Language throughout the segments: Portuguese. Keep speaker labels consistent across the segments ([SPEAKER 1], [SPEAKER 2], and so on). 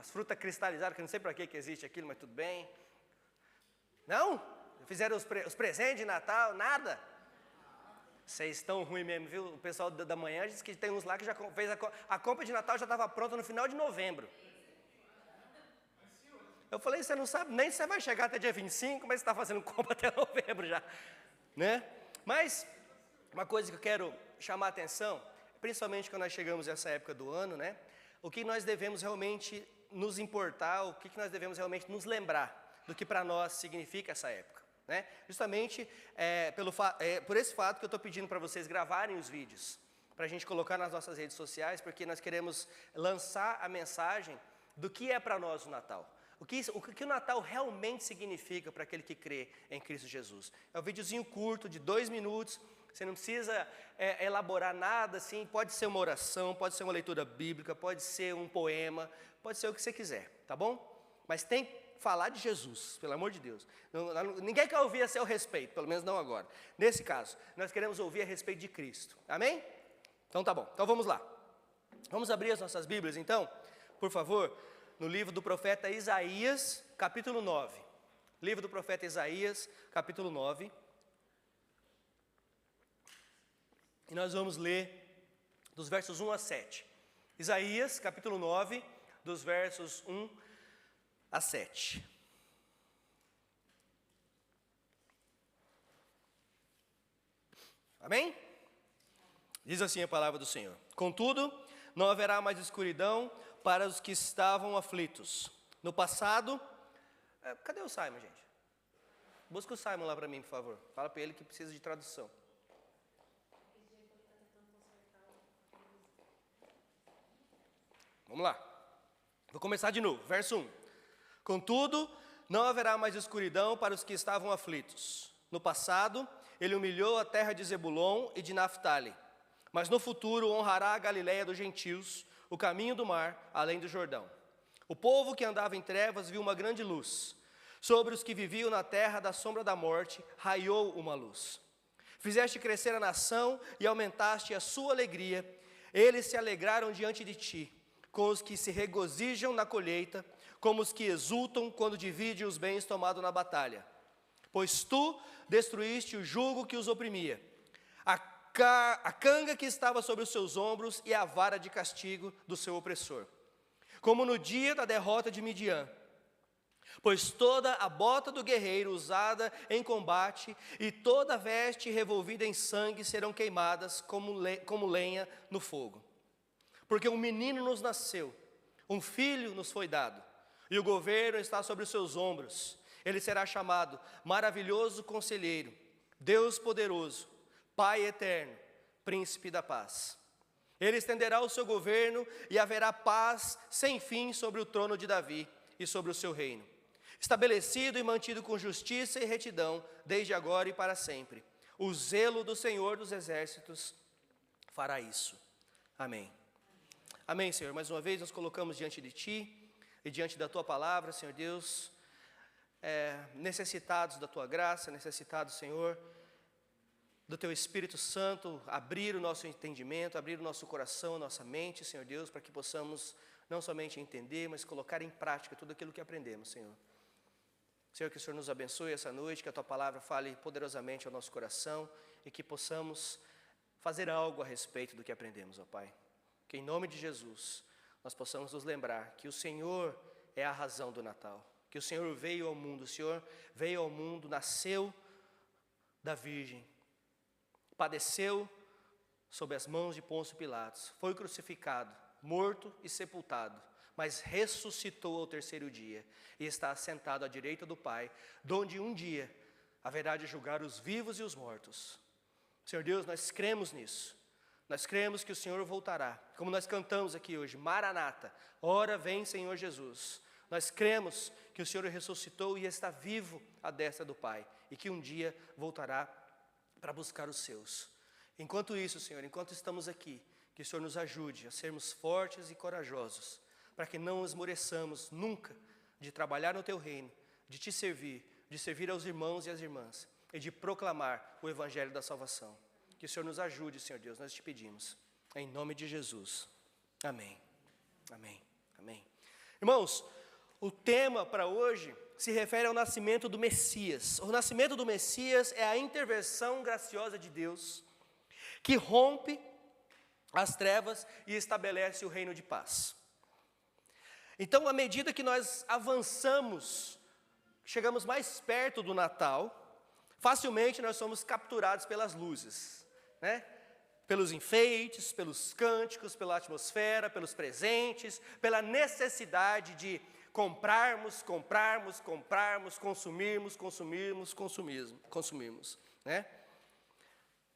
[SPEAKER 1] as frutas cristalizadas, que eu não sei para que existe aquilo, mas tudo bem. Não? Fizeram os presentes de Natal, nada? Vocês estão ruins mesmo, viu? O pessoal da manhã disse que tem uns lá que já fez a compra de Natal, já estava pronta no final de novembro. Eu falei, você não sabe nem se você vai chegar até dia 25, mas você está fazendo compra até novembro já, né? Mas, uma coisa que eu quero chamar a atenção, principalmente quando nós chegamos a essa época do ano, né? O que nós devemos realmente nos importar, o que nós devemos realmente nos lembrar do que para nós significa essa época, né? Justamente por esse fato que eu estou pedindo para vocês gravarem os vídeos, para a gente colocar nas nossas redes sociais, porque nós queremos lançar a mensagem do que é para nós o Natal. O que o Natal realmente significa para aquele que crê em Cristo Jesus. É um videozinho curto, de 2 minutos, você não precisa elaborar nada, assim, pode ser uma oração, pode ser uma leitura bíblica, pode ser um poema, pode ser o que você quiser, tá bom? Mas tem que falar de Jesus, pelo amor de Deus. Ninguém quer ouvir a seu respeito, pelo menos não agora. Nesse caso, nós queremos ouvir a respeito de Cristo, amém? Então tá bom, então vamos lá. Vamos abrir as nossas Bíblias então, por favor, no livro do profeta Isaías, capítulo 9. Livro do profeta Isaías, capítulo 9. E nós vamos ler dos versos 1 a 7. Isaías, capítulo 9, dos versos 1 a 7. Amém? Diz assim a palavra do Senhor. Contudo, não haverá mais escuridão para os que estavam aflitos. No passado... cadê o Simon, gente? Busca o Simon lá para mim, por favor. Fala para ele que precisa de tradução. Vamos lá. Vou começar de novo. Verso 1. Contudo, não haverá mais escuridão para os que estavam aflitos. No passado, ele humilhou a terra de Zebulon e de Naftali. Mas no futuro honrará a Galileia dos gentios, o caminho do mar, além do Jordão. O povo que andava em trevas viu uma grande luz. Sobre os que viviam na terra da sombra da morte, raiou uma luz. Fizeste crescer a nação e aumentaste a sua alegria. Eles se alegraram diante de ti, com os que se regozijam na colheita, como os que exultam quando dividem os bens tomados na batalha. Pois tu destruíste o jugo que os oprimia, a canga que estava sobre os seus ombros e a vara de castigo do seu opressor. Como no dia da derrota de Midian. Pois toda a bota do guerreiro usada em combate e toda a veste revolvida em sangue serão queimadas como lenha no fogo. Porque um menino nos nasceu, um filho nos foi dado, e o governo está sobre os seus ombros. Ele será chamado Maravilhoso Conselheiro, Deus Poderoso, Pai Eterno, Príncipe da Paz. Ele estenderá o seu governo e haverá paz sem fim sobre o trono de Davi e sobre o seu reino, estabelecido e mantido com justiça e retidão, desde agora e para sempre. O zelo do Senhor dos Exércitos fará isso. Amém. Amém, Senhor. Mais uma vez nós colocamos diante de Ti e diante da Tua palavra, Senhor Deus, necessitados da Tua graça, necessitados, Senhor, do Teu Espírito Santo, abrir o nosso entendimento, abrir o nosso coração, nossa mente, Senhor Deus, para que possamos não somente entender, mas colocar em prática tudo aquilo que aprendemos, Senhor. Senhor, que o Senhor nos abençoe essa noite, que a Tua palavra fale poderosamente ao nosso coração e que possamos fazer algo a respeito do que aprendemos, ó Pai. Que em nome de Jesus, nós possamos nos lembrar que o Senhor é a razão do Natal, que o Senhor veio ao mundo, o Senhor veio ao mundo, nasceu da Virgem, padeceu sob as mãos de Pôncio Pilatos, foi crucificado, morto e sepultado, mas ressuscitou ao terceiro dia e está assentado à direita do Pai, donde um dia haverá de julgar os vivos e os mortos. Senhor Deus, nós cremos nisso. Nós cremos que o Senhor voltará, como nós cantamos aqui hoje, Maranata, ora vem Senhor Jesus. Nós cremos que o Senhor ressuscitou e está vivo à destra do Pai, e que um dia voltará para buscar os seus. Enquanto isso, Senhor, enquanto estamos aqui, que o Senhor nos ajude a sermos fortes e corajosos, para que não esmoreçamos nunca de trabalhar no Teu reino, de Te servir, de servir aos irmãos e às irmãs, e de proclamar o Evangelho da salvação. Que o Senhor nos ajude, Senhor Deus, nós te pedimos, em nome de Jesus. Amém. Amém. Amém. Irmãos, o tema para hoje se refere ao nascimento do Messias. O nascimento do Messias é a intervenção graciosa de Deus, que rompe as trevas e estabelece o reino de paz. Então, à medida que nós avançamos, chegamos mais perto do Natal, facilmente nós somos capturados pelas luzes, né? Pelos enfeites, pelos cânticos, pela atmosfera, pelos presentes, pela necessidade de comprarmos, consumirmos, né?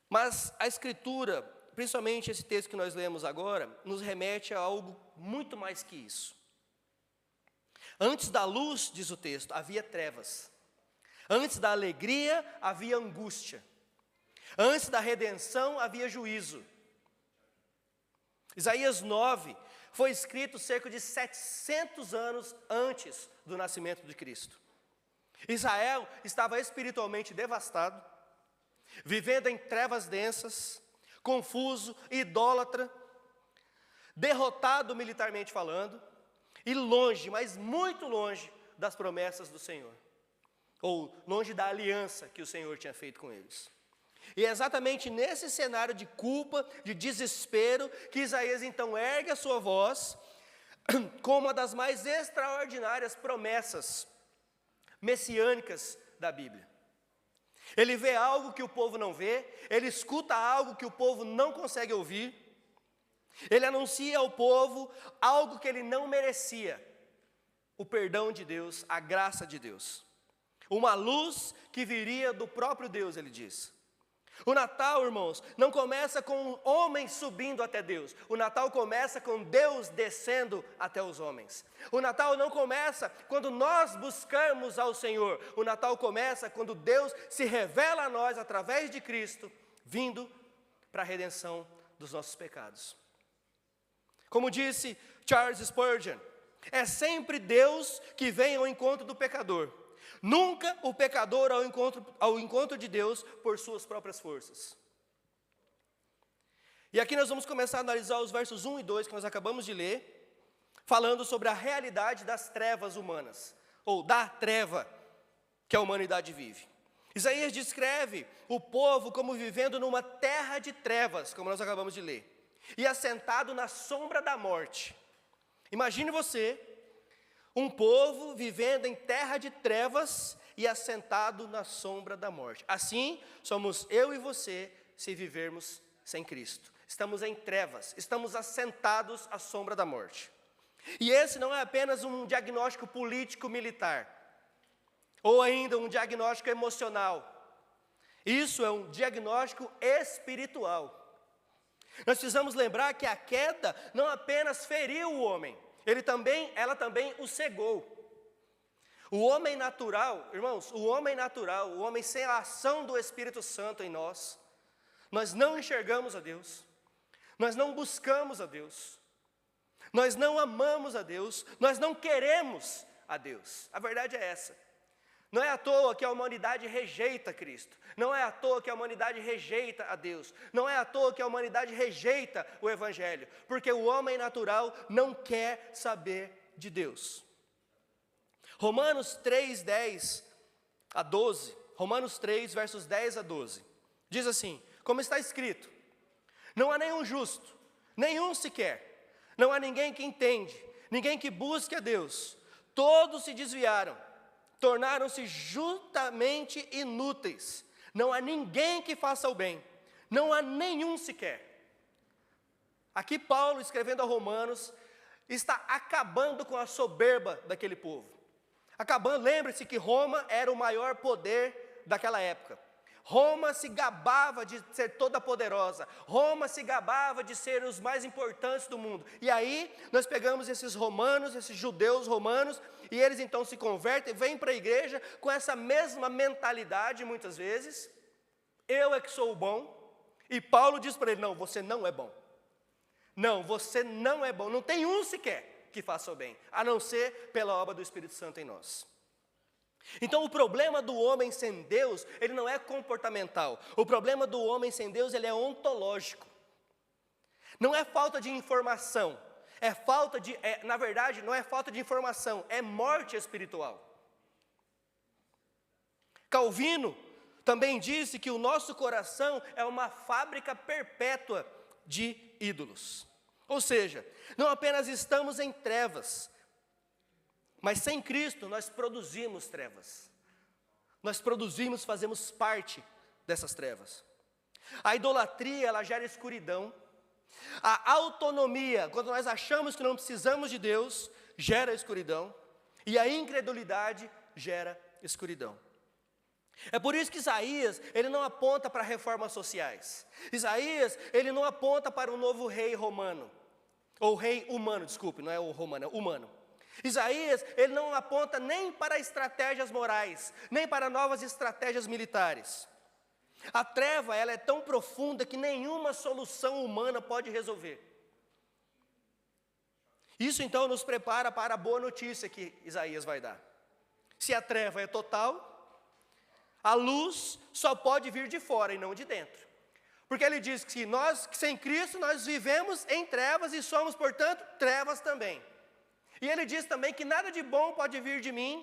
[SPEAKER 1] Mas a Escritura, principalmente esse texto que nós lemos agora, nos remete a algo muito mais que isso. Antes da luz, diz o texto, havia trevas. Antes da alegria, havia angústia. Antes da redenção, havia juízo. Isaías 9 foi escrito cerca de 700 anos antes do nascimento de Cristo. Israel estava espiritualmente devastado, vivendo em trevas densas, confuso, idólatra, derrotado militarmente falando, e longe, mas muito longe das promessas do Senhor, ou longe da aliança que o Senhor tinha feito com eles. E é exatamente nesse cenário de culpa, de desespero, que Isaías então ergue a sua voz com uma das mais extraordinárias promessas messiânicas da Bíblia. Ele vê algo que o povo não vê, ele escuta algo que o povo não consegue ouvir, ele anuncia ao povo algo que ele não merecia: o perdão de Deus, a graça de Deus. Uma luz que viria do próprio Deus, ele diz. O Natal, irmãos, não começa com homens subindo até Deus. O Natal começa com Deus descendo até os homens. O Natal não começa quando nós buscamos ao Senhor. O Natal começa quando Deus se revela a nós através de Cristo, vindo para a redenção dos nossos pecados. Como disse Charles Spurgeon, é sempre Deus que vem ao encontro do pecador. Nunca o pecador ao encontro de Deus por suas próprias forças. E aqui nós vamos começar a analisar os versos 1 e 2 que nós acabamos de ler, falando sobre a realidade das trevas humanas, ou da treva que a humanidade vive. Isaías descreve o povo como vivendo numa terra de trevas, como nós acabamos de ler, e assentado na sombra da morte. Imagine você, um povo vivendo em terra de trevas e assentado na sombra da morte. Assim somos eu e você se vivermos sem Cristo. Estamos em trevas, estamos assentados à sombra da morte. E esse não é apenas um diagnóstico político-militar, ou ainda um diagnóstico emocional. Isso é um diagnóstico espiritual. Nós precisamos lembrar que a queda não apenas feriu o homem, ela também o cegou. O homem natural, irmãos, o homem sem a ação do Espírito Santo em nós, nós não enxergamos a Deus, nós não buscamos a Deus, nós não amamos a Deus, nós não queremos a Deus. A verdade é essa. Não é à toa que a humanidade rejeita Cristo, não é à toa que a humanidade rejeita a Deus, não é à toa que a humanidade rejeita o Evangelho, porque o homem natural não quer saber de Deus. Romanos 3, 10 a 12, Romanos 3, versos 10 a 12, diz assim: como está escrito, não há nenhum justo, nenhum sequer, não há ninguém que entende, ninguém que busque a Deus, todos se desviaram, tornaram-se juntamente inúteis. Não há ninguém que faça o bem, não há nenhum sequer. Aqui Paulo, escrevendo a Romanos, está acabando com a soberba daquele povo. Lembre-se que Roma era o maior poder daquela época. Roma se gabava de ser toda poderosa, Roma se gabava de ser os mais importantes do mundo. E aí nós pegamos esses romanos, esses judeus romanos, e eles então se convertem, vêm para a igreja com essa mesma mentalidade muitas vezes: eu é que sou o bom. E Paulo diz para ele: não, você não é bom. Não, você não é bom, não tem um sequer que faça o bem, a não ser pela obra do Espírito Santo em nós. Então o problema do homem sem Deus, ele não é comportamental. O problema do homem sem Deus, ele é ontológico. Não é falta de informação, na verdade, não é falta de informação, é morte espiritual. Calvino também disse que o nosso coração é uma fábrica perpétua de ídolos. Ou seja, não apenas estamos em trevas, mas sem Cristo nós produzimos trevas. Nós produzimos, fazemos parte dessas trevas. A idolatria, ela gera escuridão. A autonomia, quando nós achamos que não precisamos de Deus, gera escuridão. E a incredulidade gera escuridão. É por isso que Isaías, ele não aponta para reformas sociais. Isaías, ele não aponta para um novo rei romano. Ou rei humano, desculpe, não é o romano, é o humano. Isaías, ele não aponta nem para estratégias morais, nem para novas estratégias militares. A treva, ela é tão profunda que nenhuma solução humana pode resolver. Isso então nos prepara para a boa notícia que Isaías vai dar. Se a treva é total, a luz só pode vir de fora e não de dentro. Porque ele diz que sem Cristo, nós vivemos em trevas e somos, portanto, trevas também. E ele diz também que nada de bom pode vir de mim,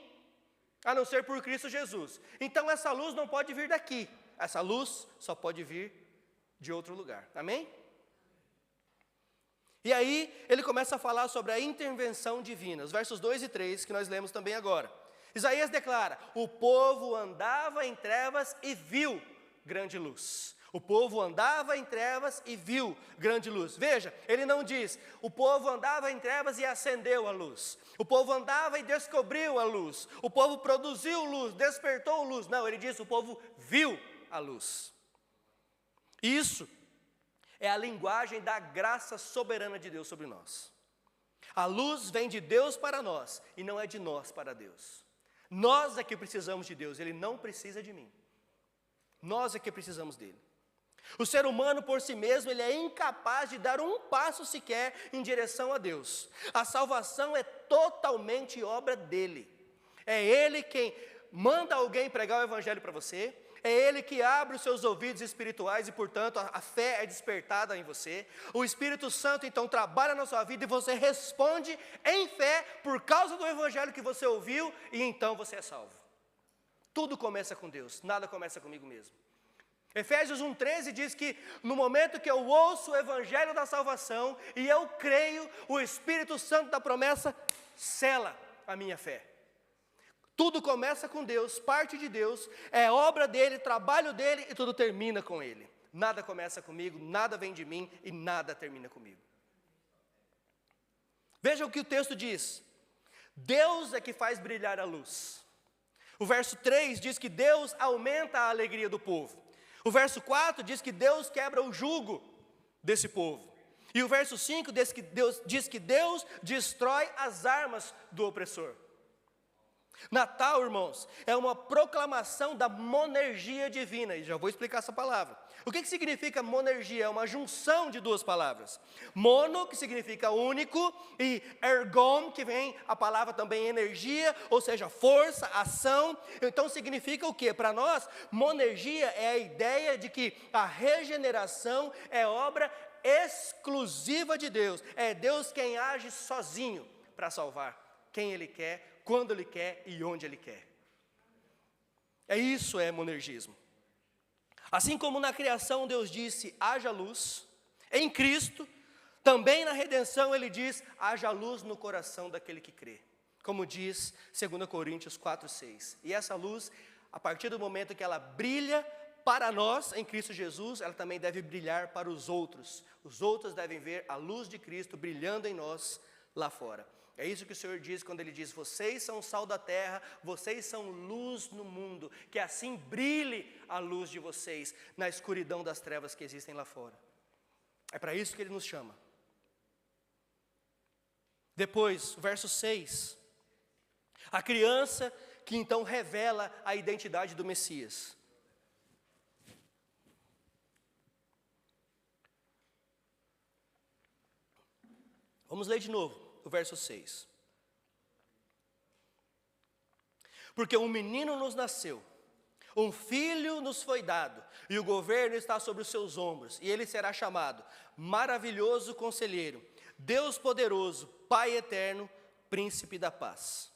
[SPEAKER 1] a não ser por Cristo Jesus. Então essa luz não pode vir daqui. Essa luz só pode vir de outro lugar. Amém? E aí ele começa a falar sobre a intervenção divina. Os versos 2 e 3 que nós lemos também agora. Isaías declara: o povo andava em trevas e viu grande luz. O povo andava em trevas e viu grande luz. Veja, ele não diz, o povo andava em trevas e acendeu a luz. O povo andava e descobriu a luz. O povo produziu luz, despertou luz. Não, ele diz, o povo viu a luz. Isso é a linguagem da graça soberana de Deus sobre nós. A luz vem de Deus para nós e não é de nós para Deus. Nós é que precisamos de Deus, Ele não precisa de mim. Nós é que precisamos dele. O ser humano por si mesmo, ele é incapaz de dar um passo sequer em direção a Deus. A salvação é totalmente obra dele. É ele quem manda alguém pregar o evangelho para você. É ele que abre os seus ouvidos espirituais e, portanto, a fé é despertada em você. O Espírito Santo, então, trabalha na sua vida e você responde em fé por causa do evangelho que você ouviu e então você é salvo. Tudo começa com Deus, nada começa comigo mesmo. Efésios 1,13 diz que no momento que eu ouço o evangelho da salvação e eu creio, o Espírito Santo da promessa sela a minha fé. Tudo começa com Deus, parte de Deus, é obra dele, trabalho dele e tudo termina com ele. Nada começa comigo, nada vem de mim e nada termina comigo. Veja o que o texto diz. Deus é que faz brilhar a luz. O verso 3 diz que Deus aumenta a alegria do povo. O verso 4 diz que Deus quebra o jugo desse povo. E o verso 5 diz que Deus destrói as armas do opressor. Natal, irmãos, é uma proclamação da monergia divina. E já vou explicar essa palavra. O que significa monergia? É uma junção de duas palavras. Mono, que significa único, e ergon, que vem a palavra também energia, ou seja, força, ação. Então significa o quê? Para nós, monergia é a ideia de que a regeneração é obra exclusiva de Deus. É Deus quem age sozinho para salvar quem Ele quer, quando Ele quer e onde Ele quer. Isso é monergismo. Assim como na criação Deus disse, haja luz, em Cristo, também na redenção Ele diz, haja luz no coração daquele que crê. Como diz 2 Coríntios 4,6. E essa luz, a partir do momento que ela brilha para nós, em Cristo Jesus, ela também deve brilhar para os outros. Os outros devem ver a luz de Cristo brilhando em nós lá fora. É isso que o Senhor diz quando Ele diz, vocês são o sal da terra, vocês são luz no mundo, que assim brilhe a luz de vocês na escuridão das trevas que existem lá fora. É para isso que Ele nos chama. Depois, verso 6, a criança que então revela a identidade do Messias. Vamos ler de novo. O verso 6. Porque um menino nos nasceu, um filho nos foi dado, e o governo está sobre os seus ombros, e ele será chamado Maravilhoso Conselheiro, Deus poderoso, Pai eterno, príncipe da paz.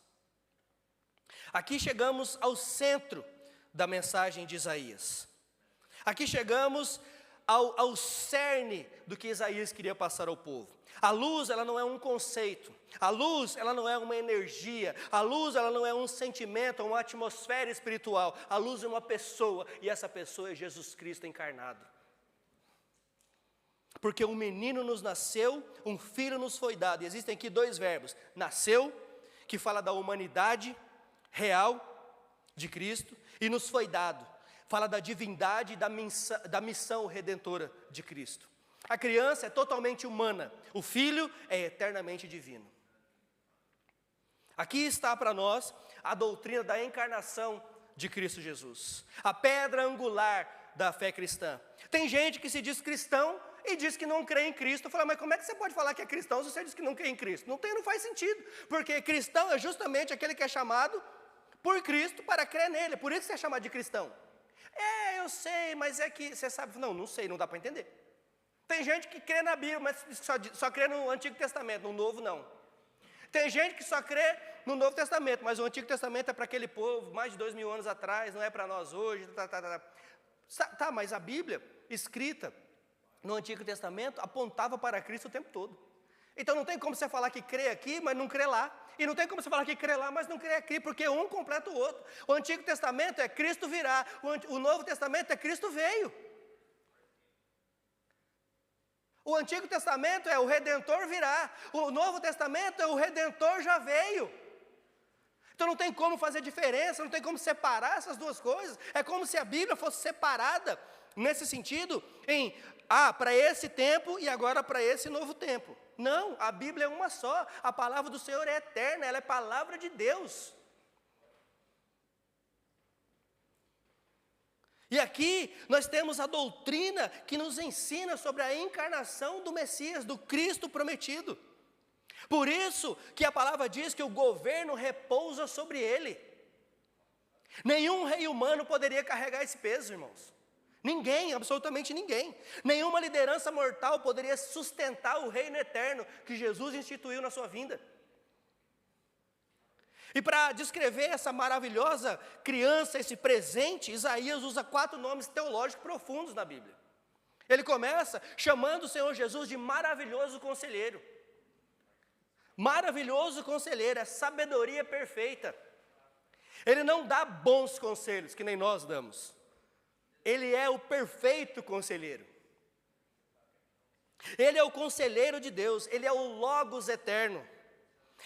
[SPEAKER 1] Aqui chegamos ao centro da mensagem de Isaías. Aqui chegamos ao cerne do que Isaías queria passar ao povo. A luz, ela não é um conceito. A luz, ela não é uma energia. A luz, ela não é um sentimento, uma atmosfera espiritual. A luz é uma pessoa, e essa pessoa é Jesus Cristo encarnado. Porque um menino nos nasceu, um filho nos foi dado. E existem aqui dois verbos. Nasceu, que fala da humanidade real de Cristo, e nos foi dado. Fala da divindade e da missão redentora de Cristo. A criança é totalmente humana, o filho é eternamente divino. Aqui está para nós a doutrina da encarnação de Cristo Jesus, a pedra angular da fé cristã. Tem gente que se diz cristão e diz que não crê em Cristo. Eu falo, mas como é que você pode falar que é cristão se você diz que não crê em Cristo? Não faz sentido, porque cristão é justamente aquele que é chamado por Cristo para crer nele, por isso que é chamado de cristão. Eu sei, mas é que você sabe, não sei, não dá para entender. Tem gente que crê na Bíblia, mas só crê no Antigo Testamento, no Novo não. Tem gente que só crê no Novo Testamento, mas o Antigo Testamento é para aquele povo, mais de 2000 anos atrás, não é para nós hoje. Tá, mas a Bíblia, escrita no Antigo Testamento, apontava para Cristo o tempo todo. Então não tem como você falar que crê aqui, mas não crê lá. E não tem como você falar que crê lá, mas não crê aqui, porque um completa o outro. O Antigo Testamento é Cristo virá, o Novo Testamento é Cristo veio. O Antigo Testamento é o Redentor virá, o Novo Testamento é o Redentor já veio. Então não tem como fazer diferença, não tem como separar essas duas coisas. É como se a Bíblia fosse separada, nesse sentido, para esse tempo e agora para esse novo tempo. Não, a Bíblia é uma só, a palavra do Senhor é eterna, ela é palavra de Deus. E aqui nós temos a doutrina que nos ensina sobre a encarnação do Messias, do Cristo prometido. Por isso que a palavra diz que o governo repousa sobre ele. Nenhum rei humano poderia carregar esse peso, irmãos. Ninguém, absolutamente ninguém. Nenhuma liderança mortal poderia sustentar o reino eterno que Jesus instituiu na sua vinda. E para descrever essa maravilhosa criança, esse presente, Isaías usa 4 nomes teológicos profundos na Bíblia. Ele começa chamando o Senhor Jesus de maravilhoso conselheiro. Maravilhoso conselheiro, é sabedoria perfeita. Ele não dá bons conselhos, que nem nós damos. Ele é o perfeito conselheiro. Ele é o conselheiro de Deus, ele é o Logos eterno.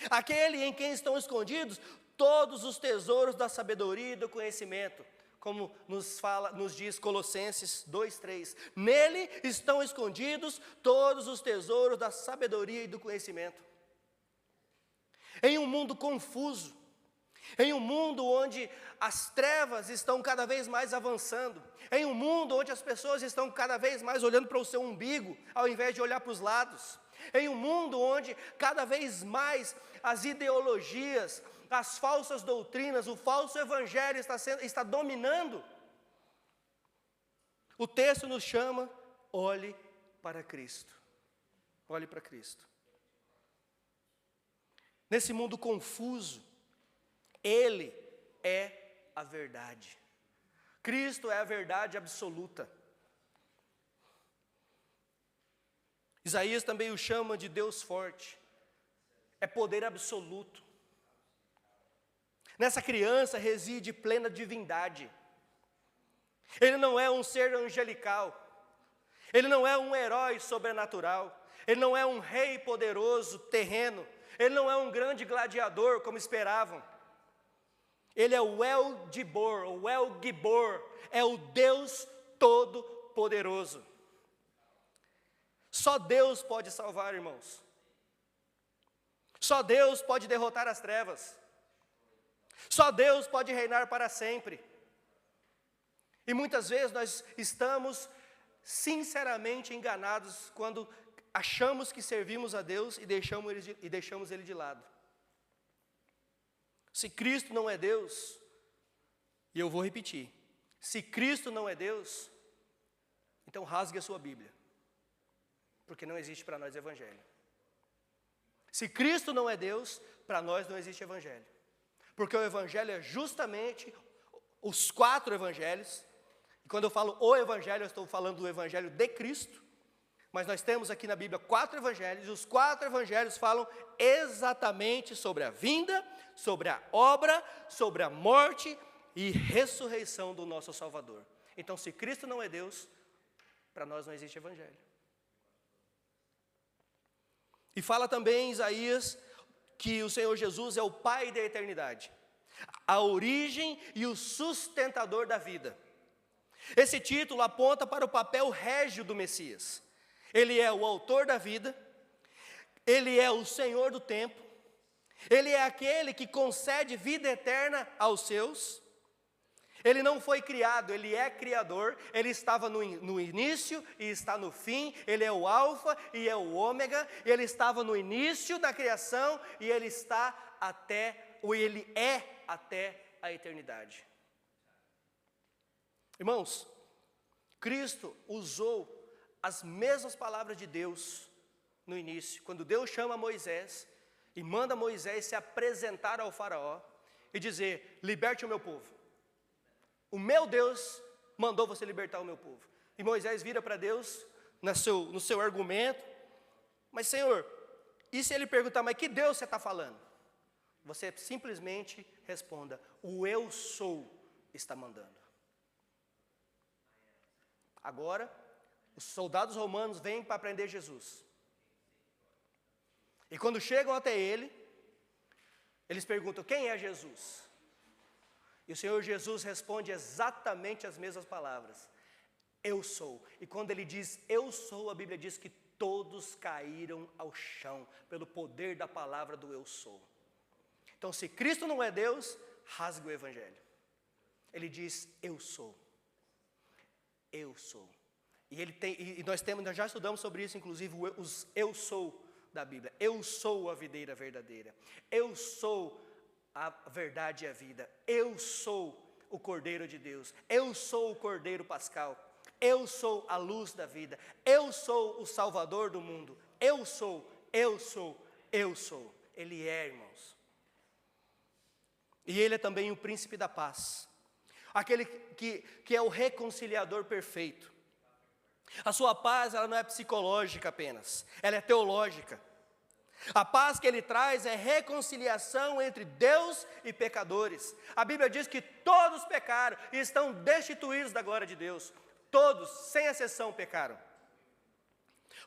[SPEAKER 1] Aquele em quem estão escondidos todos os tesouros da sabedoria e do conhecimento, como nos diz Colossenses 2:3. Nele estão escondidos todos os tesouros da sabedoria e do conhecimento. Em um mundo confuso, em um mundo onde as trevas estão cada vez mais avançando, em um mundo onde as pessoas estão cada vez mais olhando para o seu umbigo, ao invés de olhar para os lados, em um mundo onde cada vez mais as ideologias, as falsas doutrinas, o falso evangelho está dominando, o texto nos chama, olhe para Cristo. Olhe para Cristo. Nesse mundo confuso, Ele é a verdade. Cristo é a verdade absoluta. Isaías também o chama de Deus forte. É poder absoluto. Nessa criança reside plena divindade. Ele não é um ser angelical. Ele não é um herói sobrenatural. Ele não é um rei poderoso terreno. Ele não é um grande gladiador como esperavam. Ele é o El Gibor, o El Gibor, é o Deus Todo-Poderoso. Só Deus pode salvar, irmãos. Só Deus pode derrotar as trevas. Só Deus pode reinar para sempre. E muitas vezes nós estamos sinceramente enganados quando achamos que servimos a Deus e deixamos Ele de lado. Se Cristo não é Deus, e eu vou repetir, se Cristo não é Deus, então rasgue a sua Bíblia, porque não existe para nós evangelho. Se Cristo não é Deus, para nós não existe evangelho. Porque o evangelho é justamente os 4 evangelhos. E quando eu falo o evangelho, eu estou falando do evangelho de Cristo. Mas nós temos aqui na Bíblia 4 evangelhos, e os 4 evangelhos falam exatamente sobre a vinda, sobre a obra, sobre a morte e ressurreição do nosso Salvador. Então, se Cristo não é Deus, para nós não existe evangelho. E fala também em Isaías que o Senhor Jesus é o Pai da eternidade, a origem e o sustentador da vida. Esse título aponta para o papel régio do Messias. Ele é o autor da vida, ele é o Senhor do tempo, ele é aquele que concede vida eterna aos seus. Ele não foi criado, ele é criador, ele estava no início e está no fim, ele é o alfa e é o ômega, ele estava no início da criação e ele é até a eternidade. Irmãos, Cristo usou as mesmas palavras de Deus no início, quando Deus chama Moisés e manda Moisés se apresentar ao faraó e dizer: liberte o meu povo. O meu Deus mandou você libertar o meu povo. E Moisés vira para Deus no seu argumento: mas Senhor, e se ele perguntar, mas que Deus você está falando? Você simplesmente responda: o eu sou está mandando. Agora, os soldados romanos vêm para prender Jesus. E quando chegam até ele, eles perguntam: quem é Jesus? E o Senhor Jesus responde exatamente as mesmas palavras: eu sou. E quando ele diz eu sou, a Bíblia diz que todos caíram ao chão, pelo poder da palavra do eu sou. Então, se Cristo não é Deus, rasgue o evangelho. Ele diz eu sou. Eu sou. E nós já estudamos sobre isso, inclusive, os eu sou da Bíblia. Eu sou a videira verdadeira. Eu sou a verdade e a vida. Eu sou o Cordeiro de Deus. Eu sou o Cordeiro Pascal. Eu sou a luz da vida. Eu sou o Salvador do mundo. Eu sou, eu sou, eu sou. Ele é, irmãos. E Ele é também o príncipe da paz. Aquele que é o reconciliador perfeito. A sua paz, ela não é psicológica apenas. Ela é teológica. A paz que Ele traz é reconciliação entre Deus e pecadores. A Bíblia diz que todos pecaram e estão destituídos da glória de Deus. Todos, sem exceção, pecaram.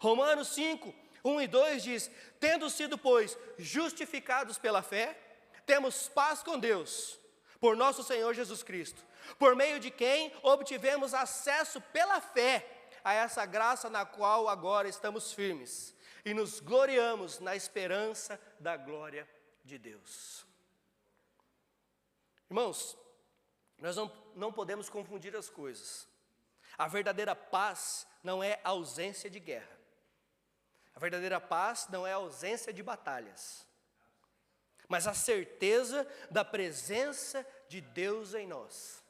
[SPEAKER 1] Romanos 5, 1 e 2 diz: tendo sido, pois, justificados pela fé, temos paz com Deus, por nosso Senhor Jesus Cristo, por meio de quem obtivemos acesso pela fé a essa graça na qual agora estamos firmes. E nos gloriamos na esperança da glória de Deus. Irmãos, nós não podemos confundir as coisas. A verdadeira paz não é ausência de guerra. A verdadeira paz não é ausência de batalhas. Mas a certeza da presença de Deus em nós.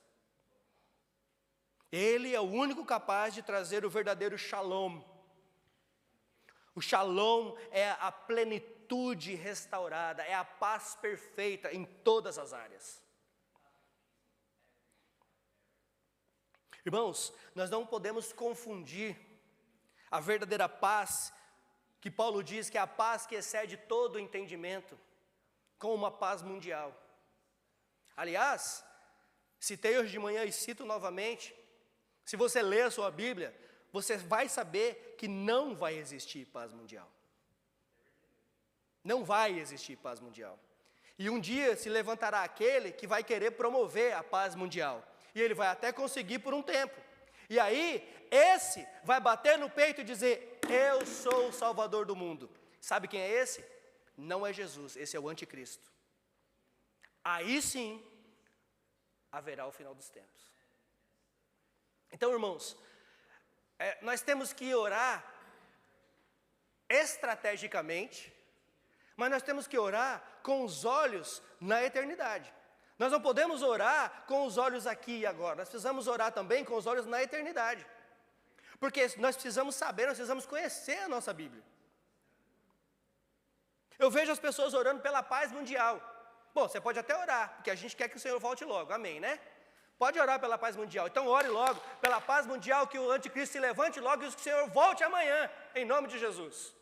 [SPEAKER 1] Ele é o único capaz de trazer o verdadeiro shalom. O shalom é a plenitude restaurada, é a paz perfeita em todas as áreas. Irmãos, nós não podemos confundir a verdadeira paz, que Paulo diz que é a paz que excede todo o entendimento, com uma paz mundial. Aliás, citei hoje de manhã e cito novamente, se você ler a sua Bíblia, você vai saber que não vai existir paz mundial. Não vai existir paz mundial. E um dia se levantará aquele que vai querer promover a paz mundial. E ele vai até conseguir por um tempo. E aí, esse vai bater no peito e dizer: eu sou o Salvador do mundo. Sabe quem é esse? Não é Jesus, esse é o anticristo. Aí sim, haverá o final dos tempos. Então, irmãos, nós temos que orar estrategicamente, mas nós temos que orar com os olhos na eternidade. Nós não podemos orar com os olhos aqui e agora, nós precisamos orar também com os olhos na eternidade. Porque nós precisamos saber, nós precisamos conhecer a nossa Bíblia. Eu vejo as pessoas orando pela paz mundial. Bom, você pode até orar, porque a gente quer que o Senhor volte logo, amém, né? Pode orar pela paz mundial, então ore logo pela paz mundial, que o anticristo se levante logo e que o Senhor volte amanhã, em nome de Jesus.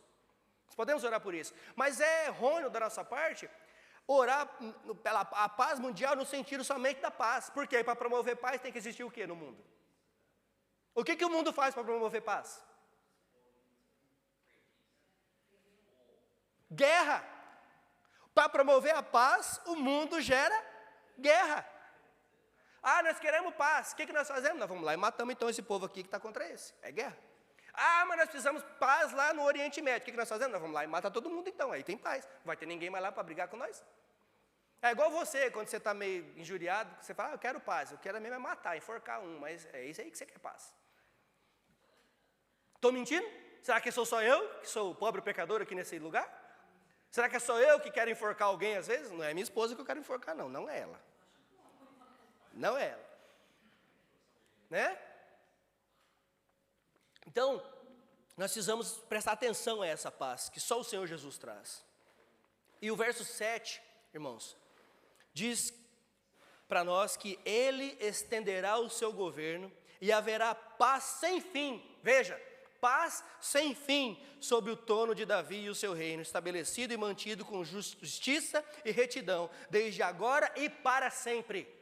[SPEAKER 1] Nós podemos orar por isso, mas é errôneo da nossa parte orar pela a paz mundial no sentido somente da paz. Por quê? Para promover paz tem que existir o quê no mundo? O que o mundo faz para promover paz? Guerra. Para promover a paz, o mundo gera guerra. Ah, nós queremos paz. O que nós fazemos? Nós vamos lá e matamos então esse povo aqui que está contra esse. É guerra. Ah, mas nós precisamos paz lá no Oriente Médio. O que nós fazemos? Nós vamos lá e matamos todo mundo então. Aí tem paz. Não vai ter ninguém mais lá para brigar com nós. É igual você, quando você está meio injuriado, você fala, eu quero paz. Eu quero mesmo é matar, enforcar um. Mas é isso aí que você quer paz. Estou mentindo? Será que sou só eu, que sou o pobre pecador aqui nesse lugar? Será que sou eu que quero enforcar alguém às vezes? Não é minha esposa que eu quero enforcar, não. Não é ela. Não é ela. Né? Então, nós precisamos prestar atenção a essa paz que só o Senhor Jesus traz. E o verso 7, irmãos, diz para nós que Ele estenderá o seu governo e haverá paz sem fim. Veja, paz sem fim sobre o trono de Davi e o seu reino, estabelecido e mantido com justiça e retidão, desde agora e para sempre.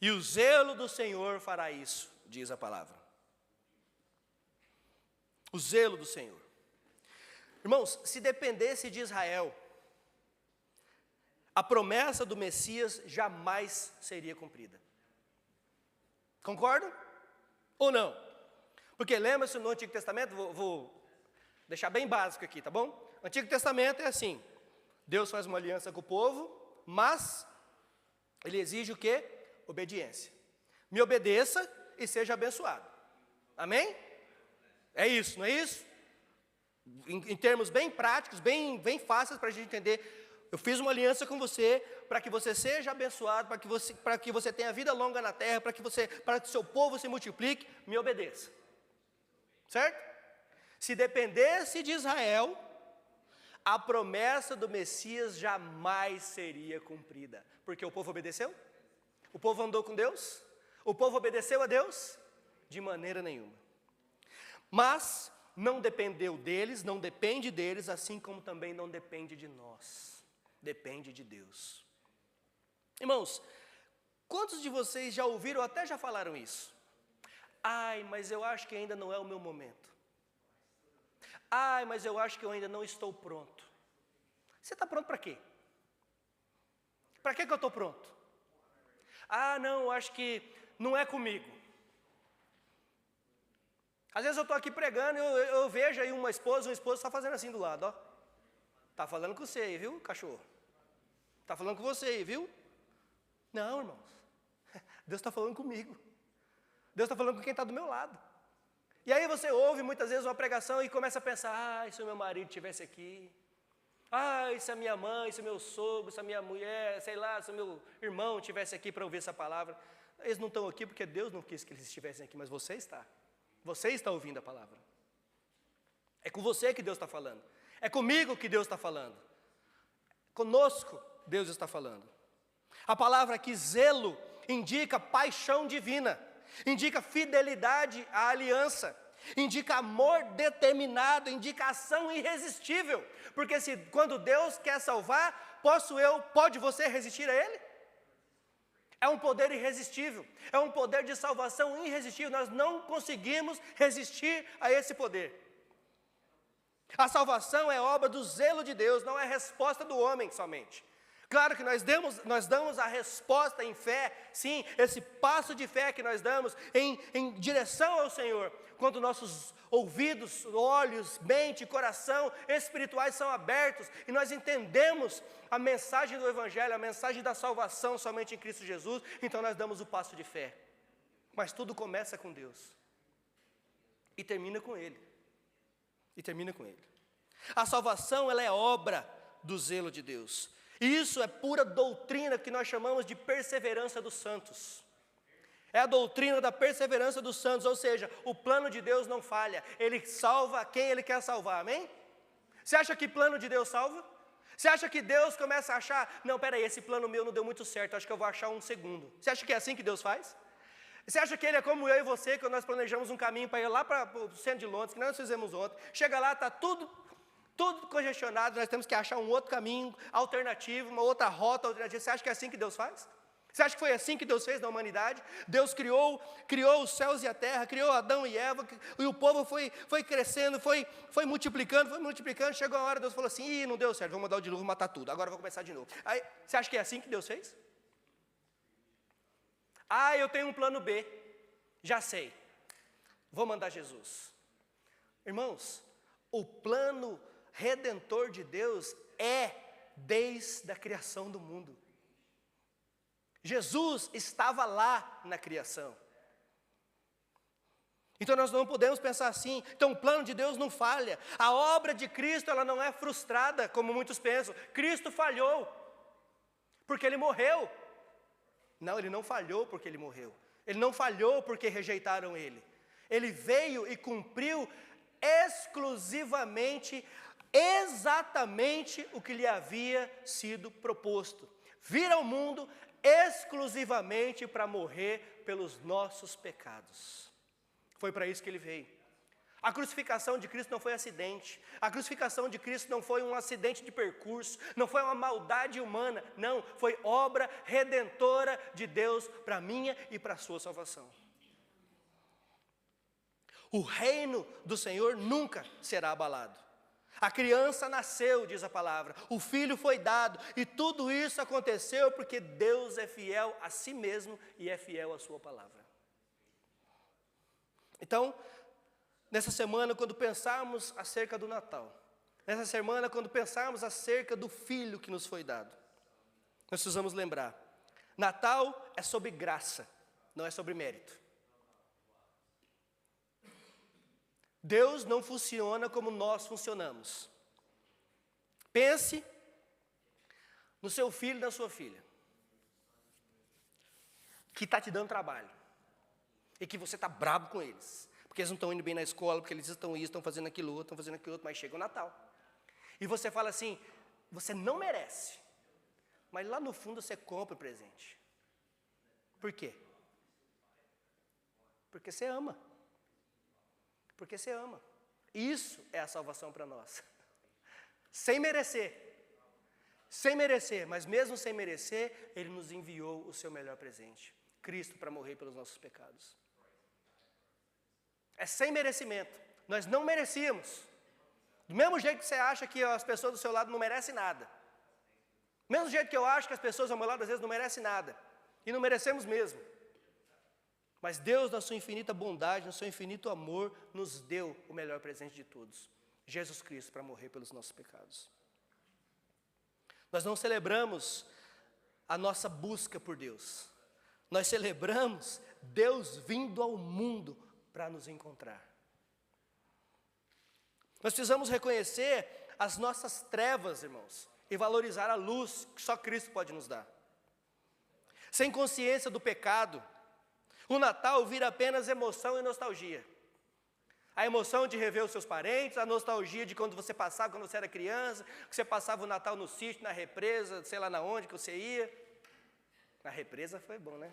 [SPEAKER 1] E o zelo do Senhor fará isso, diz a palavra. O zelo do Senhor. Irmãos, se dependesse de Israel, a promessa do Messias jamais seria cumprida. Concordam? Ou não? Porque lembra-se no Antigo Testamento, vou deixar bem básico aqui, tá bom? O Antigo Testamento é assim, Deus faz uma aliança com o povo, mas Ele exige o quê? Obediência. Me obedeça e seja abençoado. Amém? É isso, não é isso? Em termos bem práticos, bem fáceis para a gente entender. Eu fiz uma aliança com você para que você seja abençoado, para que você tenha vida longa na terra, para que o seu povo se multiplique, me obedeça. Certo? Se dependesse de Israel, a promessa do Messias jamais seria cumprida. Porque o povo obedeceu? O povo andou com Deus? O povo obedeceu a Deus? De maneira nenhuma. Mas não dependeu deles, não depende deles, assim como também não depende de nós. Depende de Deus. Irmãos, quantos de vocês já ouviram ou até já falaram isso? Ai, mas eu acho que ainda não é o meu momento. Ai, mas eu acho que eu ainda não estou pronto. Você está pronto para quê? Para que eu estou pronto? Ah, não, eu acho que não é comigo. Às vezes eu estou aqui pregando e eu vejo aí uma esposa, está fazendo assim do lado, ó. Está falando com você aí, viu, cachorro? Está falando com você aí, viu? Não, irmãos. Deus está falando comigo. Deus está falando com quem está do meu lado. E aí você ouve muitas vezes uma pregação e começa a pensar, ah, se o meu marido estivesse aqui. Ah, se a minha mãe, se o meu sogro, se a minha mulher, sei lá, se o meu irmão estivesse aqui para ouvir essa palavra. Eles não estão aqui porque Deus não quis que eles estivessem aqui, mas você está. Você está ouvindo a palavra. É com você que Deus está falando. É comigo que Deus está falando. Conosco Deus está falando. A palavra aqui, zelo, indica paixão divina. Indica fidelidade à aliança. Indica amor determinado, indica ação irresistível. Porque quando Deus quer salvar, pode você resistir a Ele? É um poder irresistível, é um poder de salvação irresistível. Nós não conseguimos resistir a esse poder. A salvação é obra do zelo de Deus, não é resposta do homem somente. Claro que nós damos a resposta em fé, sim, esse passo de fé que nós damos em direção ao Senhor, quando nossos ouvidos, olhos, mente, coração espirituais são abertos e nós entendemos a mensagem do Evangelho, a mensagem da salvação somente em Cristo Jesus, então nós damos o passo de fé. Mas tudo começa com Deus e termina com Ele. A salvação, ela é obra do zelo de Deus. E isso é pura doutrina que nós chamamos de perseverança dos santos. É a doutrina da perseverança dos santos, ou seja, o plano de Deus não falha. Ele salva quem Ele quer salvar, amém? Você acha que plano de Deus salva? Você acha que Deus começa a achar, não, peraí, esse plano meu não deu muito certo, acho que eu vou achar um segundo. Você acha que é assim que Deus faz? Você acha que Ele é como eu e você, quando nós planejamos um caminho para ir lá para o centro de Londres, que nós fizemos ontem, chega lá, está tudo congestionado, nós temos que achar um outro caminho alternativo, uma outra rota alternativa. Você acha que é assim que Deus faz? Você acha que foi assim que Deus fez na humanidade? Deus criou os céus e a terra, criou Adão e Eva, e o povo foi crescendo, foi multiplicando, chegou a hora, Deus falou assim, ih, não deu certo, vou mandar o dilúvio matar tudo, agora eu vou começar de novo. Aí, você acha que é assim que Deus fez? Ah, eu tenho um plano B, já sei, vou mandar Jesus. Irmãos, o plano redentor de Deus é desde a criação do mundo. Jesus estava lá na criação. Então nós não podemos pensar assim. Então o plano de Deus não falha. A obra de Cristo, ela não é frustrada, como muitos pensam. Cristo falhou, porque Ele morreu. Não, Ele não falhou porque Ele morreu. Ele não falhou porque rejeitaram Ele. Ele veio e cumpriu exclusivamente, exatamente o que lhe havia sido proposto. Vir ao mundo exclusivamente para morrer pelos nossos pecados. Foi para isso que Ele veio. A crucificação de Cristo não foi acidente. A crucificação de Cristo não foi um acidente de percurso, não foi uma maldade humana, não, foi obra redentora de Deus para a minha e para a sua salvação. O reino do Senhor nunca será abalado. A criança nasceu, diz a palavra, o filho foi dado, e tudo isso aconteceu porque Deus é fiel a si mesmo e é fiel à sua palavra. Então, nessa semana, quando pensarmos acerca do Natal, nessa semana, quando pensarmos acerca do filho que nos foi dado, nós precisamos lembrar, Natal é sobre graça, não é sobre mérito. Deus não funciona como nós funcionamos. Pense no seu filho e na sua filha, que está te dando trabalho, e que você está bravo com eles, porque eles não estão indo bem na escola, porque eles estão fazendo aquilo outro, mas chega o Natal. E você fala assim, você não merece, mas lá no fundo você compra o presente. Por quê? Porque você ama. Porque você ama. Isso é a salvação para nós. Sem merecer, mas mesmo sem merecer, Ele nos enviou o seu melhor presente, Cristo, para morrer pelos nossos pecados. É sem merecimento, nós não merecíamos. Do mesmo jeito que você acha que as pessoas do seu lado não merecem nada, do mesmo jeito que eu acho que as pessoas ao meu lado às vezes não merecem nada, e não merecemos mesmo. Mas Deus, na sua infinita bondade, no seu infinito amor, nos deu o melhor presente de todos, Jesus Cristo, para morrer pelos nossos pecados. Nós não celebramos a nossa busca por Deus, nós celebramos Deus vindo ao mundo para nos encontrar. Nós precisamos reconhecer as nossas trevas, irmãos, e valorizar a luz que só Cristo pode nos dar. Sem consciência do pecado, o Natal vira apenas emoção e nostalgia. A emoção de rever os seus parentes, a nostalgia de quando você passava, quando você era criança, que você passava o Natal no sítio, na represa, sei lá na onde que você ia. Na represa foi bom, né?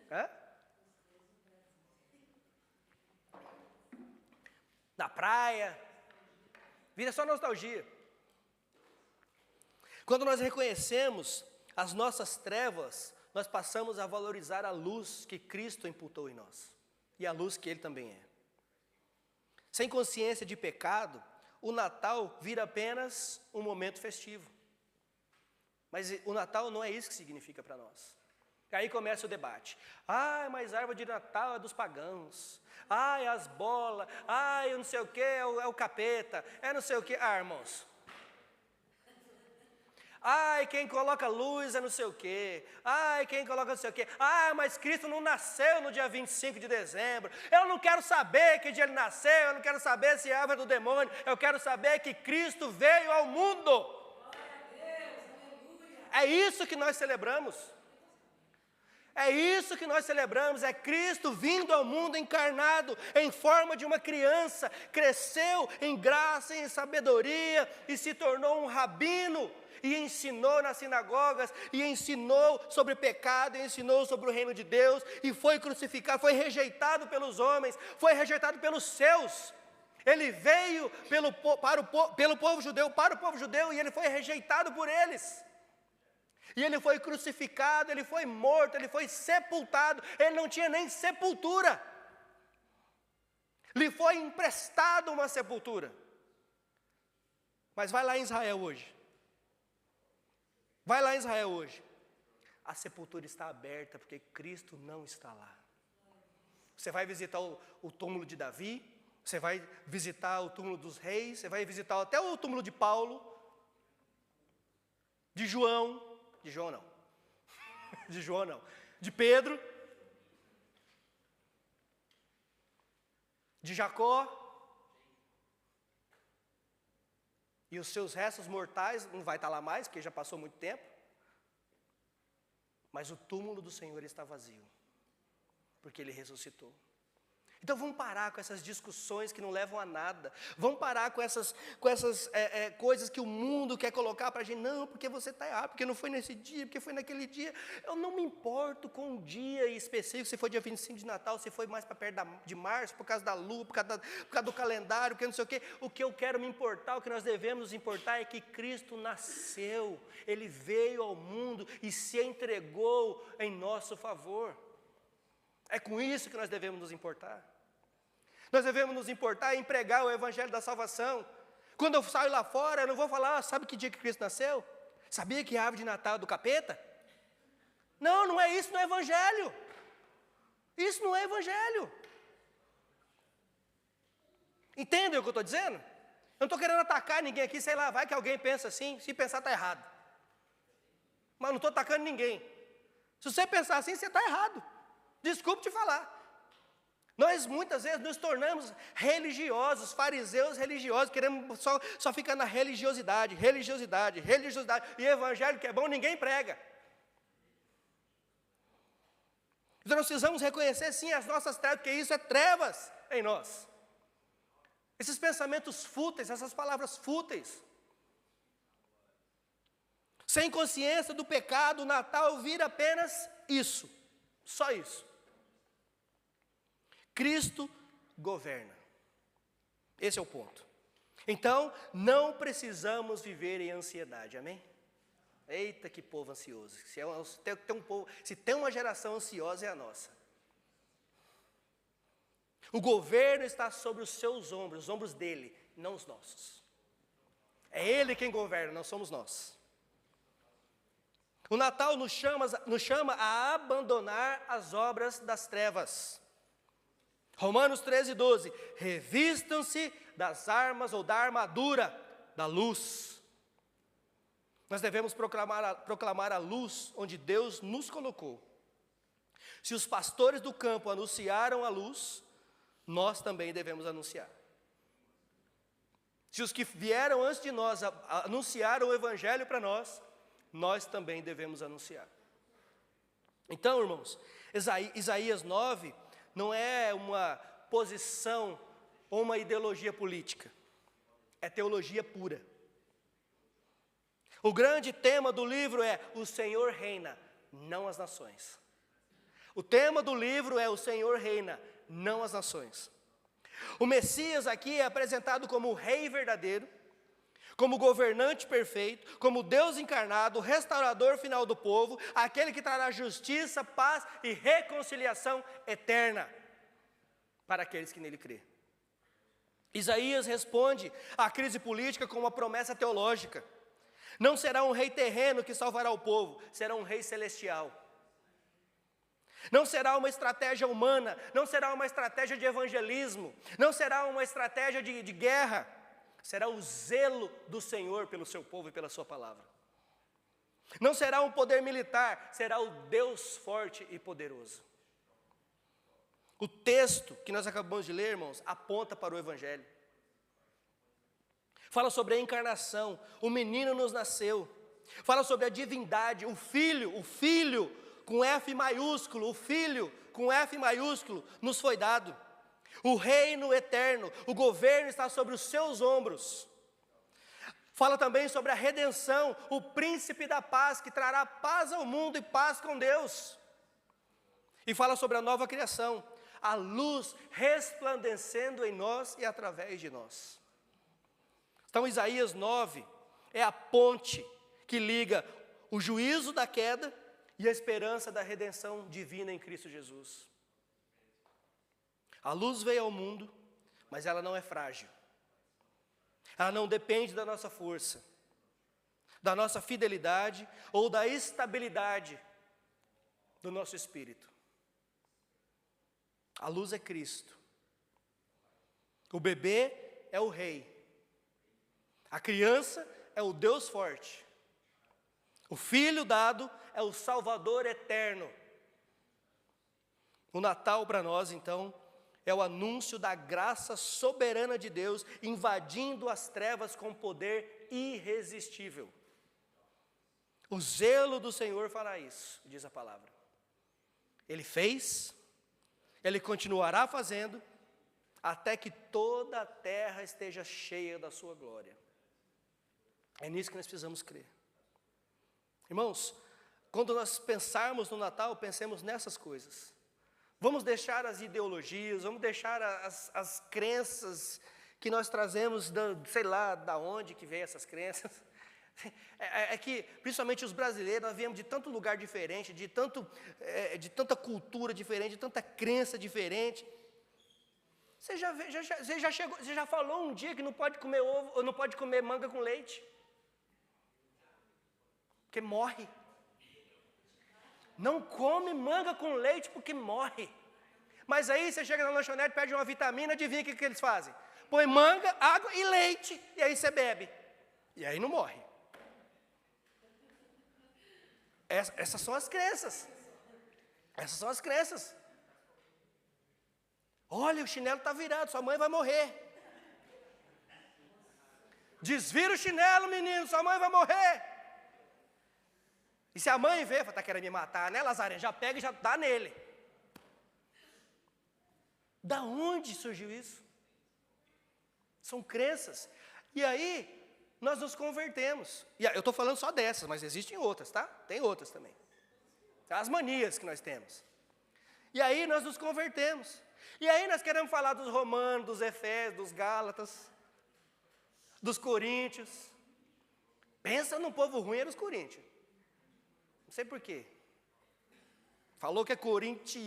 [SPEAKER 1] Hã? Na praia. Vira só nostalgia. Quando nós reconhecemos as nossas trevas, nós passamos a valorizar a luz que Cristo imputou em nós, e a luz que Ele também é. Sem consciência de pecado, o Natal vira apenas um momento festivo. Mas o Natal não é isso que significa para nós. Aí começa o debate. Ah, mas a árvore de Natal é dos pagãos. Ah, é as bolas. Ah, eu não sei o que, é o capeta. É não sei o que. Ah, irmãos. Ai, quem coloca luz é não sei o quê. Ai, quem coloca não sei o quê. Ah, mas Cristo não nasceu no dia 25 de dezembro. Eu não quero saber que dia Ele nasceu. Eu não quero saber se é árvore do demônio. Eu quero saber que Cristo veio ao mundo. É isso que nós celebramos. É isso que nós celebramos, é Cristo vindo ao mundo encarnado, em forma de uma criança, cresceu em graça e em sabedoria, e se tornou um rabino, e ensinou nas sinagogas, e ensinou sobre pecado, e ensinou sobre o reino de Deus, e foi crucificado, foi rejeitado pelos homens, foi rejeitado pelos seus. Ele veio pelo povo judeu, e ele foi rejeitado por eles. E ele foi crucificado, ele foi morto, ele foi sepultado, ele não tinha nem sepultura. Lhe foi emprestado uma sepultura. Mas vai lá em Israel hoje. Vai lá em Israel hoje. A sepultura está aberta porque Cristo não está lá. Você vai visitar o túmulo de Davi, você vai visitar o túmulo dos reis, você vai visitar até o túmulo de Paulo, de João não, de Pedro, de Jacó, e os seus restos mortais não vai estar lá mais, porque já passou muito tempo, mas o túmulo do Senhor está vazio, porque Ele ressuscitou. Então vamos parar com essas discussões que não levam a nada. Vamos parar com essas coisas que o mundo quer colocar para a gente. Não, porque você está errado, porque não foi nesse dia, porque foi naquele dia. Eu não me importo com um dia específico, se foi dia 25 de Natal, se foi mais para perto de março, por causa da lua, por causa do calendário, porque não sei o quê. O que eu quero me importar, o que nós devemos nos importar é que Cristo nasceu. Ele veio ao mundo e se entregou em nosso favor. É com isso que nós devemos nos importar. Nós devemos nos importar em pregar o evangelho da salvação. Quando eu saio lá fora, eu não vou falar, sabe que dia que Cristo nasceu? Sabia que a árvore de Natal é do capeta? Não, não é isso, não é evangelho. Isso não é evangelho. Entendem o que eu estou dizendo? Eu não estou querendo atacar ninguém aqui, sei lá, vai que alguém pensa assim, se pensar está errado. Mas não estou atacando ninguém. Se você pensar assim, você está errado. Desculpe te falar. Nós muitas vezes nos tornamos religiosos, fariseus religiosos, queremos só ficar na religiosidade, e evangelho que é bom ninguém prega. Então nós precisamos reconhecer sim as nossas trevas, porque isso é trevas em nós. Esses pensamentos fúteis, essas palavras fúteis. Sem consciência do pecado, o Natal vira apenas isso, só isso. Cristo governa. Esse é o ponto. Então, não precisamos viver em ansiedade, amém? Eita, que povo ansioso. Se tem uma geração ansiosa, é a nossa. O governo está sobre os seus ombros, os ombros dele, não os nossos. É ele quem governa, não somos nós. O Natal nos chama a abandonar as obras das trevas. Romanos 13:12, revistam-se das armas ou da armadura da luz. Nós devemos proclamar a luz onde Deus nos colocou. Se os pastores do campo anunciaram a luz, nós também devemos anunciar. Se os que vieram antes de nós anunciaram o evangelho para nós também devemos anunciar. Então, irmãos, Isaías 9 não é uma posição ou uma ideologia política, é teologia pura. O grande tema do livro é o Senhor reina, não as nações. O tema do livro é o Senhor reina, não as nações. O Messias aqui é apresentado como o rei verdadeiro, como governante perfeito, como Deus encarnado, restaurador final do povo, aquele que trará justiça, paz e reconciliação eterna para aqueles que nele crê. Isaías responde à crise política com uma promessa teológica. Não será um rei terreno que salvará o povo, será um rei celestial. Não será uma estratégia humana, não será uma estratégia de evangelismo, não será uma estratégia de guerra, será o zelo do Senhor pelo seu povo e pela sua palavra. Não será um poder militar, será o Deus forte e poderoso. O texto que nós acabamos de ler, irmãos, aponta para o evangelho. Fala sobre a encarnação, o menino nos nasceu. Fala sobre a divindade, o filho com F maiúsculo, o Filho com F maiúsculo, nos foi dado. O reino eterno, o governo está sobre os seus ombros. Fala também sobre a redenção, o príncipe da paz, que trará paz ao mundo e paz com Deus. E fala sobre a nova criação, a luz resplandecendo em nós e através de nós. Então Isaías 9 é a ponte que liga o juízo da queda e a esperança da redenção divina em Cristo Jesus. A luz veio ao mundo, mas ela não é frágil. Ela não depende da nossa força, da nossa fidelidade ou da estabilidade do nosso espírito. A luz é Cristo. O bebê é o rei. A criança é o Deus forte. O filho dado é o Salvador eterno. O Natal para nós, então, é o anúncio da graça soberana de Deus invadindo as trevas com poder irresistível. O zelo do Senhor fará isso, diz a palavra. Ele fez, Ele continuará fazendo, até que toda a terra esteja cheia da sua glória. É nisso que nós precisamos crer. Irmãos, quando nós pensarmos no Natal, pensemos nessas coisas. Vamos deixar as ideologias, vamos deixar as crenças que nós trazemos, sei lá, da onde que veio essas crenças. É que, principalmente os brasileiros, nós viemos de tanto lugar diferente, de tanta cultura diferente, de tanta crença diferente. Você já falou um dia que não pode comer ovo, ou não pode comer manga com leite? Porque morre. Não come manga com leite porque morre. Mas aí você chega na lanchonete, pede uma vitamina, adivinha o que eles fazem? Põe manga, água e leite, e aí você bebe. E aí não morre. Essas são as crenças. Essas são as crenças. Olha, o chinelo está virado, sua mãe vai morrer. Desvira o chinelo, menino, sua mãe vai morrer. E se a mãe vê, está querendo me matar, né, Lazaré? Já pega e já dá nele. Da onde surgiu isso? São crenças. E aí, nós nos convertemos. E eu estou falando só dessas, mas existem outras, tá? Tem outras também. As manias que nós temos. E aí, nós nos convertemos. E aí, nós queremos falar dos romanos, dos efésios, dos gálatas, dos coríntios. Pensa num povo ruim, era os coríntios. Não sei por quê. Falou que é Coríntios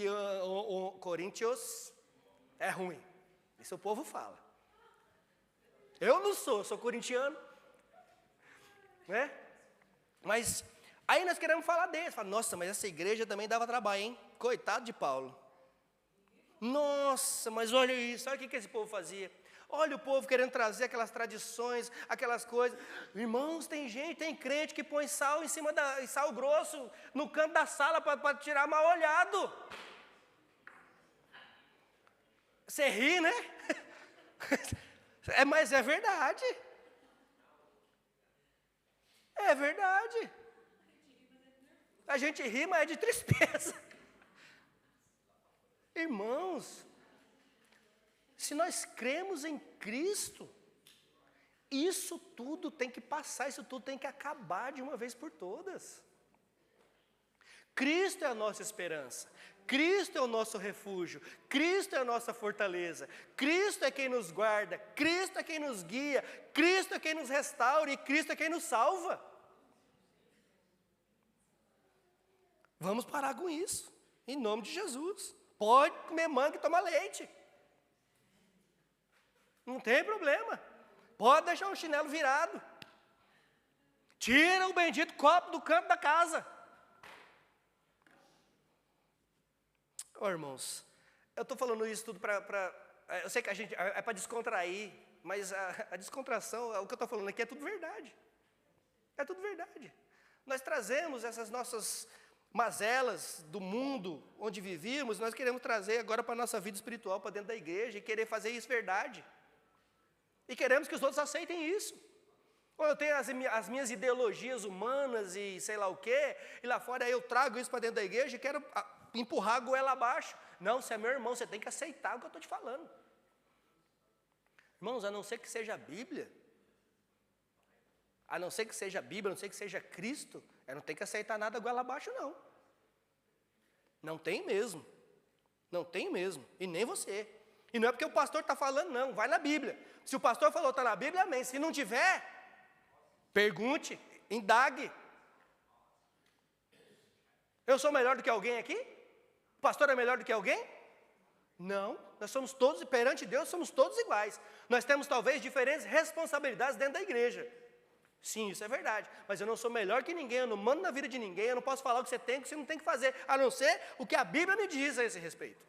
[SPEAKER 1] é ruim. Isso o povo fala. Eu não sou corintiano. Né? Mas aí nós queremos falar deles. Fala, nossa, mas essa igreja também dava trabalho, hein? Coitado de Paulo. Nossa, mas olha isso, olha o que esse povo fazia. Olha o povo querendo trazer aquelas tradições, aquelas coisas. Irmãos, tem crente que põe sal em cima sal grosso no canto da sala para tirar mal olhado. Você ri, né? Mas é verdade. É verdade. A gente ri, mas é de tristeza. Irmãos, se nós cremos em Cristo, isso tudo tem que passar, isso tudo tem que acabar de uma vez por todas. Cristo é a nossa esperança, Cristo é o nosso refúgio, Cristo é a nossa fortaleza, Cristo é quem nos guarda, Cristo é quem nos guia, Cristo é quem nos restaura e Cristo é quem nos salva. Vamos parar com isso, em nome de Jesus. Pode comer manga e tomar leite. Não tem problema. Pode deixar o chinelo virado. Tira o bendito copo do canto da casa. Irmãos, eu estou falando isso tudo eu sei que a gente é para descontrair, mas a descontração, o que eu estou falando aqui é tudo verdade. É tudo verdade. Nós trazemos essas nossas mazelas do mundo onde vivíamos, nós queremos trazer agora para a nossa vida espiritual, para dentro da igreja, e querer fazer isso verdade. E queremos que os outros aceitem isso. Ou eu tenho as minhas ideologias humanas e sei lá o quê, e lá fora eu trago isso para dentro da igreja e quero empurrar a goela abaixo. Não, você é meu irmão, você tem que aceitar o que eu estou te falando. Irmãos, a não ser que seja a Bíblia, a não ser que seja a Bíblia, a não ser que seja Cristo, eu não tenho que aceitar nada goela abaixo, não. Não tem mesmo. Não tem mesmo. E nem você. E não é porque o pastor está falando, não. Vai na Bíblia. Se o pastor falou está na Bíblia, amém. Se não tiver, pergunte, indague. Eu sou melhor do que alguém aqui? O pastor é melhor do que alguém? Não. Nós somos todos, perante Deus, somos todos iguais. Nós temos talvez diferentes responsabilidades dentro da igreja. Sim, isso é verdade, mas eu não sou melhor que ninguém, eu não mando na vida de ninguém, eu não posso falar o que você tem, o que você não tem que fazer, a não ser o que a Bíblia me diz a esse respeito.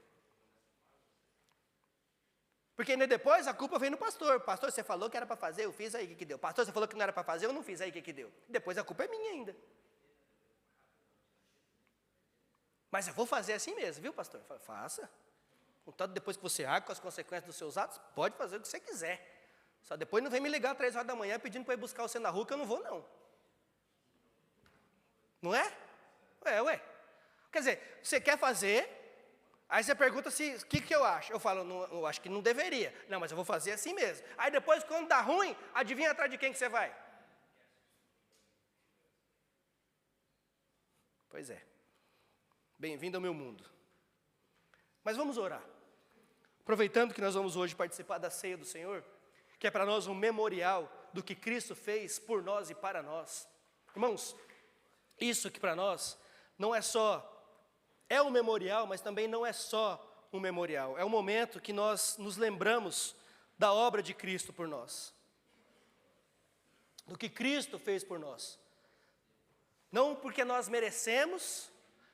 [SPEAKER 1] Porque ainda depois a culpa vem no pastor. Pastor, você falou que era para fazer, eu fiz, aí o que deu? Pastor, você falou que não era para fazer, eu não fiz, aí o que deu? Depois a culpa é minha ainda. Mas eu vou fazer assim mesmo, viu, pastor? Faça. Contanto depois que você arca com as consequências dos seus atos, pode fazer o que você quiser. Só depois não vem me ligar às 3 horas da manhã pedindo para ir buscar você na rua, que eu não vou, não. Não é? Ué. Quer dizer, você quer fazer, aí você pergunta o que eu acho. Eu falo, não, eu acho que não deveria. Não, mas eu vou fazer assim mesmo. Aí depois, quando dá ruim, adivinha atrás de quem que você vai? Pois é. Bem-vindo ao meu mundo. Mas vamos orar. Aproveitando que nós vamos hoje participar da ceia do Senhor, que é para nós um memorial do que Cristo fez por nós e para nós. Irmãos, isso que para nós não é só, é um memorial, mas também não é só um memorial. É um momento que nós nos lembramos da obra de Cristo por nós. Do que Cristo fez por nós. Não porque nós merecemos,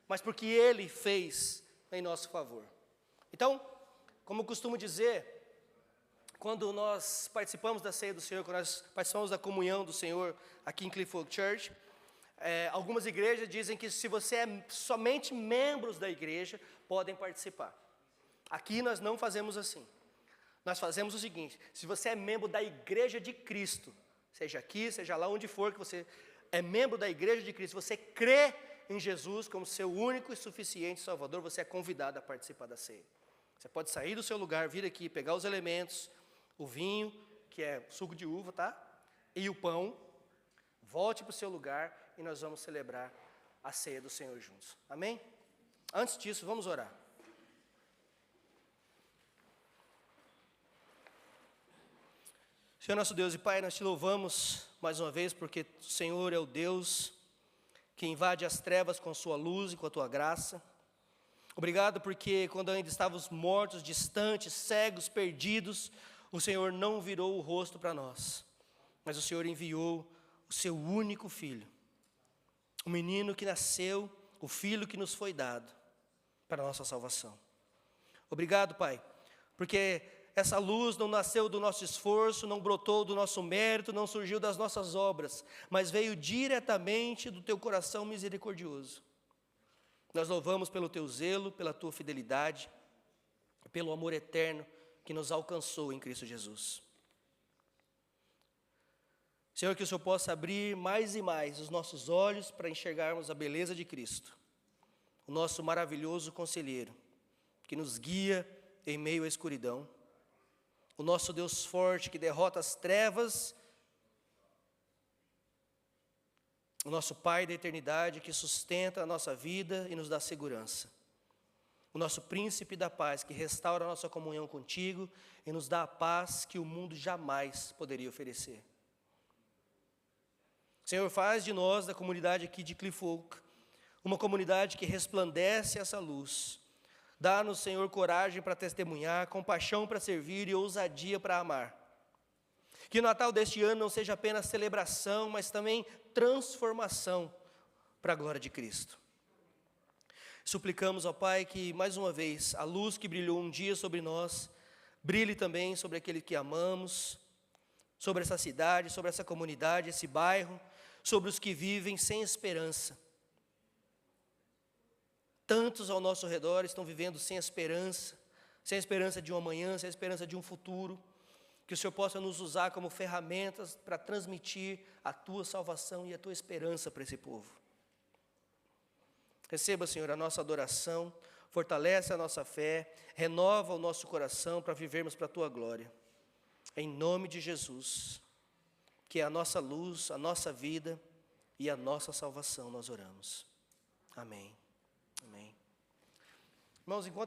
[SPEAKER 1] mas porque Ele fez em nosso favor. Então, como eu costumo dizer, quando nós participamos da ceia do Senhor, quando nós participamos da comunhão do Senhor aqui em Cliff Oak Church, algumas igrejas dizem que se você é somente membros da igreja, podem participar. Aqui nós não fazemos assim. Nós fazemos o seguinte, se você é membro da igreja de Cristo, seja aqui, seja lá onde for, que você é membro da igreja de Cristo, você crê em Jesus como seu único e suficiente Salvador, você é convidado a participar da ceia. Você pode sair do seu lugar, vir aqui, pegar os elementos, o vinho, que é suco de uva, tá? E o pão, volte para o seu lugar e nós vamos celebrar a ceia do Senhor juntos. Amém? Antes disso, vamos orar. Senhor nosso Deus e Pai, nós te louvamos mais uma vez porque o Senhor é o Deus que invade as trevas com a sua luz e com a tua graça. Obrigado porque quando ainda estávamos mortos, distantes, cegos, perdidos, o Senhor não virou o rosto para nós, mas o Senhor enviou o seu único filho, o menino que nasceu, o filho que nos foi dado para a nossa salvação. Obrigado, Pai, porque essa luz não nasceu do nosso esforço, não brotou do nosso mérito, não surgiu das nossas obras, mas veio diretamente do teu coração misericordioso. Nós louvamos pelo teu zelo, pela tua fidelidade, pelo amor eterno que nos alcançou em Cristo Jesus. Senhor, que o Senhor possa abrir mais e mais os nossos olhos para enxergarmos a beleza de Cristo, o nosso maravilhoso conselheiro, que nos guia em meio à escuridão, o nosso Deus forte que derrota as trevas, o nosso Pai da eternidade que sustenta a nossa vida e nos dá segurança. O nosso príncipe da paz que restaura a nossa comunhão contigo e nos dá a paz que o mundo jamais poderia oferecer. Senhor, faz de nós, da comunidade aqui de Cliff Oak, uma comunidade que resplandece essa luz. Dá-nos, Senhor, coragem para testemunhar, compaixão para servir e ousadia para amar. Que o Natal deste ano não seja apenas celebração, mas também transformação para a glória de Cristo. Suplicamos, ó Pai, que mais uma vez a luz que brilhou um dia sobre nós, brilhe também sobre aquele que amamos, sobre essa cidade, sobre essa comunidade, esse bairro, sobre os que vivem sem esperança. Tantos ao nosso redor estão vivendo sem esperança de um amanhã, sem esperança de um futuro. Que Que o Senhor possa nos usar como ferramentas para transmitir a tua salvação e a tua esperança para esse povo. Receba, Senhor, a nossa adoração, fortalece a nossa fé, renova o nosso coração para vivermos para a tua glória. Em nome de Jesus, que é a nossa luz, a nossa vida e a nossa salvação, nós oramos. Amém. Amém. Irmãos, enquanto